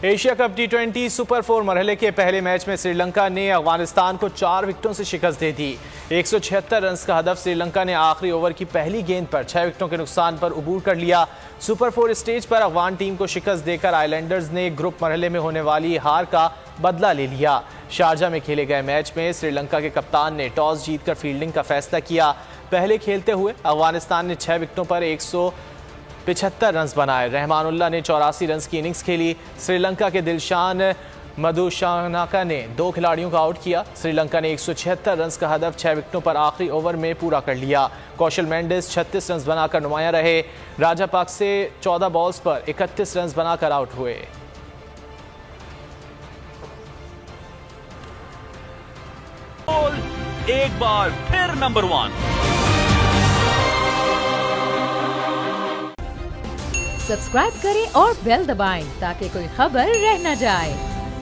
Asia cup T20 super 4 मरहले के पहले मैच में श्रीलंका ने अफगानिस्तान को 4 विकेटों से शिकस्त दे दी। 176 रन का हदफ श्रीलंका ने आखिरी ओवर की पहली गेंद पर 6 विकेटों के नुकसान पर अबूर कर लिया। सुपर 4 स्टेज पर अफगान टीम को शिकस्त देकर आइलैंडर्स ने ग्रुप मरहले में होने वाली हार का बदला ले लिया। शारजा में खेले गए मैच में श्रीलंका के कप्तान ने टॉस जीतकर फील्डिंग का फैसला किया। पहले खेलते हुए अफगानिस्तान ने 6 विकेटों पर 175 रन बनाए। रहमानुल्लाह ने 84 रन की इनिंग्स खेली। श्रीलंका के दिलशान मधुशानाका ने 2 खिलाड़ियों को आउट किया। श्रीलंका ने 176 रन का हदफ 6 विकेटों पर आखिरी ओवर में पूरा कर लिया। कौशल मेंडिस 36 रन बनाकर नुमाया रहे। राजापाक्से 14 बॉल्स पर 31 रन बनाकर आउट हुए। एक बार फिर नंबर 1। सब्सक्राइब करें और बेल दबाएं ताकि कोई खबर रह न जाए।